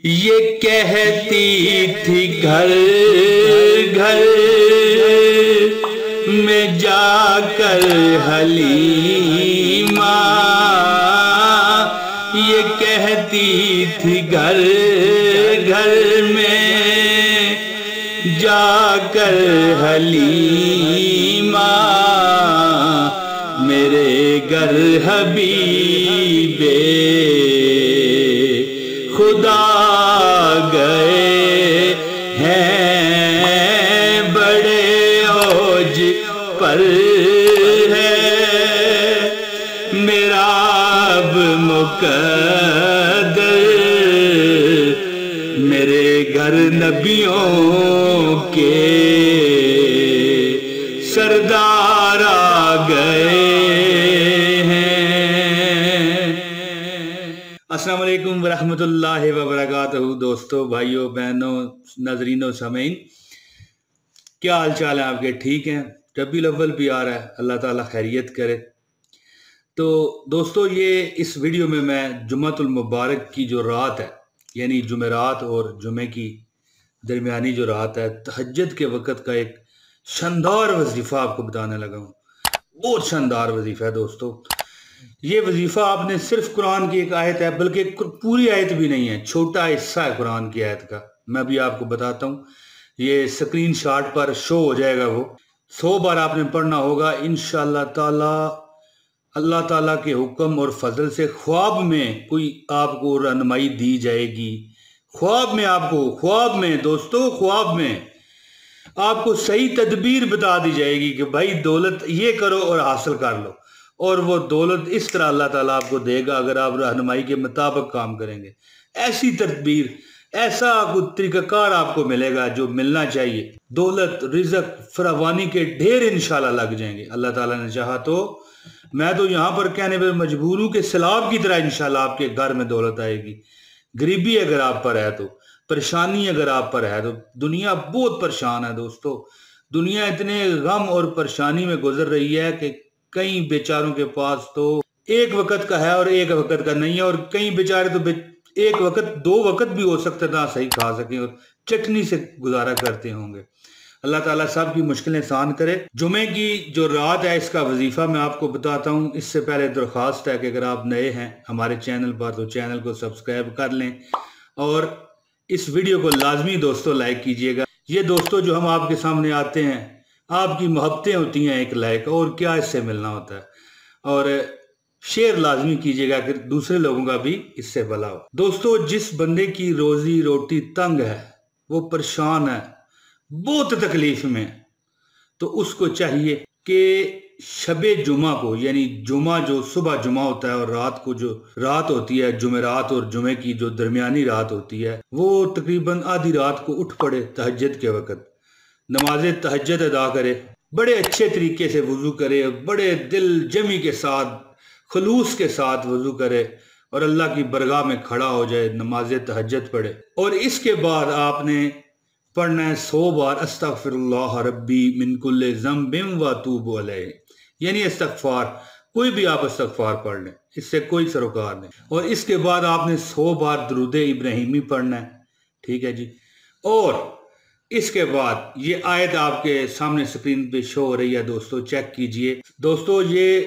یہ کہتی تھی گھر گھر میں جا کر حلیمہ، یہ کہتی تھی گھر گھر میں جا کر حلیمہ، میرے گھر حبیب خدا گئے ہیں، بڑے اوج پر ہے میرا اب مقدر، میرے گھر نبیوں کے سردار آ گئے ہیں۔ السلام علیکم ورحمۃ اللہ وبرکاتہ۔ دوستو، بھائیوں، بہنوں، ناظرین و سامعین، کیا حال چال ہے آپ کے؟ ٹھیک ہیں؟ ربیع الاول بھی آ رہا ہے، اللہ تعالیٰ خیریت کرے۔ تو دوستو، یہ اس ویڈیو میں جمعۃ المبارک کی جو رات ہے، یعنی جمعرات اور جمعے کی درمیانی جو رات ہے، تہجد کے وقت کا ایک شاندار وظیفہ آپ کو بتانے لگا ہوں۔ بہت شاندار وظیفہ ہے دوستو۔ یہ وظیفہ آپ نے صرف قرآن کی ایک آیت ہے، بلکہ پوری آیت بھی نہیں ہے، چھوٹا حصہ ہے قرآن کی آیت کا، میں بھی آپ کو بتاتا ہوں۔ یہ سکرین شاٹ پر شو ہو جائے گا، وہ 100 بار آپ نے پڑھنا ہوگا انشاءاللہ تعالی۔ اللہ تعالیٰ کے حکم اور فضل سے خواب میں کوئی آپ کو رہنمائی دی جائے گی، خواب میں دوستو، خواب میں آپ کو صحیح تدبیر بتا دی جائے گی کہ بھائی دولت یہ کرو اور حاصل کر لو، اور وہ دولت اس طرح اللہ تعالیٰ آپ کو دے گا اگر آپ رہنمائی کے مطابق کام کریں گے۔ ایسی تدبیر، ایسا طریقہ کار آپ کو ملے گا جو ملنا چاہیے۔ دولت، رزق، فراوانی کے ڈھیر انشاءاللہ لگ جائیں گے، اللہ تعالیٰ نے چاہا تو۔ میں تو یہاں پر کہنے پر مجبور ہوں کہ سیلاب کی طرح انشاءاللہ آپ کے گھر میں دولت آئے گی۔ غریبی اگر آپ پر ہے تو، پریشانی اگر آپ پر ہے تو، دنیا بہت پریشان ہے دوستو۔ دنیا اتنے غم اور پریشانی میں گزر رہی ہے کہ کئی بیچاروں کے پاس تو ایک وقت کا ہے اور ایک وقت کا نہیں ہے، اور کئی بیچارے تو ایک وقت، 2 وقت بھی ہو سکتا ہے نہ صحیح کھا سکیں اور چٹنی سے گزارا کرتے ہوں گے۔ اللہ تعالیٰ سب کی مشکلیں آسان کرے۔ جمعے کی جو رات ہے، اس کا وظیفہ میں آپ کو بتاتا ہوں۔ اس سے پہلے درخواست ہے کہ اگر آپ نئے ہیں ہمارے چینل پر تو چینل کو سبسکرائب کر لیں، اور اس ویڈیو کو لازمی دوستو لائک کیجئے گا۔ یہ دوستو جو ہم آپ کے سامنے آتے ہیں، آپ کی محبتیں ہوتی ہیں ایک لائک، اور کیا اس سے ملنا ہوتا ہے، اور شیئر لازمی کیجئے گا کہ دوسرے لوگوں کا بھی اس سے بھلا ہو۔ دوستو، جس بندے کی روزی روٹی تنگ ہے، وہ پریشان ہے، بہت تکلیف میں، تو اس کو چاہیے کہ شب جمعہ کو، یعنی جمعہ جو صبح جمعہ ہوتا ہے اور رات کو جو رات ہوتی ہے، جمعرات اور جمعے کی جو درمیانی رات ہوتی ہے، وہ تقریباً آدھی رات کو اٹھ پڑے تہجد کے وقت، نماز تہجد ادا کرے، بڑے اچھے طریقے سے وضو کرے، بڑے دل جمی کے ساتھ، خلوص کے ساتھ وضو کرے، اور اللہ کی برگاہ میں کھڑا ہو جائے، نماز تہجد پڑھے۔ اور اس کے بعد آپ نے پڑھنا ہے 100 بار استغفر اللہ ربی من کل ذنب واتوب علیہ، یعنی استغفار، کوئی بھی آپ استغفار پڑھ لیں، اس سے کوئی سروکار نہیں۔ اور اس کے بعد آپ نے 100 بار درود ابراہیمی پڑھنا ہے، ٹھیک ہے جی۔ اور اس کے بعد یہ آیت آپ کے سامنے سکرین پہ شو ہو رہی ہے دوستو، چیک کیجئے۔ دوستو، یہ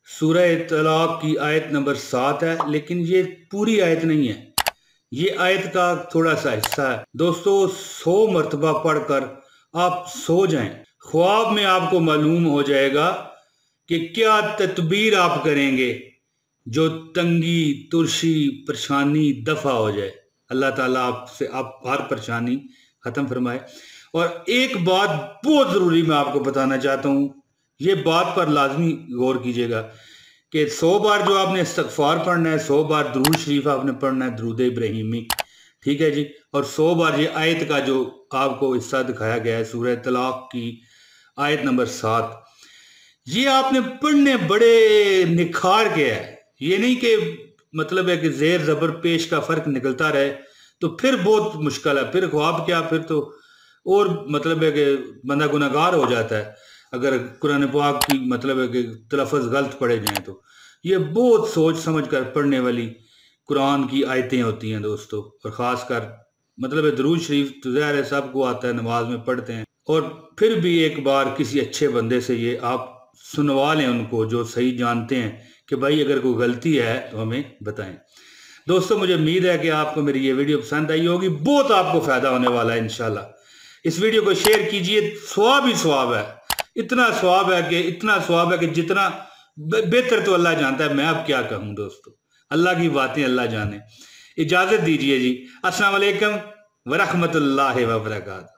سورہ طلاق کی آیت نمبر 7 ہے، لیکن یہ پوری آیت نہیں ہے، یہ آیت کا تھوڑا سا حصہ ہے۔ دوستو، 100 مرتبہ پڑھ کر آپ سو جائیں، خواب میں آپ کو معلوم ہو جائے گا کہ کیا تدبیر آپ کریں گے جو تنگی، ترشی، پریشانی دفع ہو جائے۔ اللہ تعالیٰ آپ ہر پریشانی ختم فرمائے۔ اور ایک بات بہت ضروری میں آپ کو بتانا چاہتا ہوں، یہ بات پر لازمی غور کیجئے گا کہ 100 بار جو آپ نے استغفار پڑھنا ہے، 100 بار درود شریف آپ نے پڑھنا ہے، درود ابراہیمی، ٹھیک ہے جی، اور 100 بار یہ آیت کا جو آپ کو حصہ دکھایا گیا ہے سورہ طلاق کی آیت نمبر 7، یہ آپ نے پڑھنے بڑے نکھار کے ہے۔ یہ نہیں کہ مطلب ہے کہ زیر زبر پیش کا فرق نکلتا رہے تو پھر بہت مشکل ہے، پھر خواب کیا، پھر تو اور مطلب ہے کہ بندہ گناہگار ہو جاتا ہے اگر قرآن پاک کی مطلب ہے کہ تلفظ غلط پڑھے جائیں تو۔ یہ بہت سوچ سمجھ کر پڑھنے والی قرآن کی آیتیں ہوتی ہیں دوستو، اور خاص کر مطلب درود شریف تو ظاہر ہے سب کو آتا ہے، نماز میں پڑھتے ہیں، اور پھر بھی ایک بار کسی اچھے بندے سے یہ آپ سنوا لیں، ان کو جو صحیح جانتے ہیں کہ بھائی اگر کوئی غلطی ہے تو ہمیں بتائیں۔ دوستو مجھے امید ہے کہ آپ کو میری یہ ویڈیو پسند آئی ہوگی، بہت آپ کو فائدہ ہونے والا ہے انشاءاللہ۔ اس ویڈیو کو شیئر کیجئے، ثواب ہی ثواب ہے، اتنا ثواب ہے کہ جتنا بہتر تو اللہ جانتا ہے، میں اب کیا کہوں دوستو، اللہ کی باتیں اللہ جانے۔ اجازت دیجئے جی، السلام علیکم ورحمۃ اللہ وبرکاتہ۔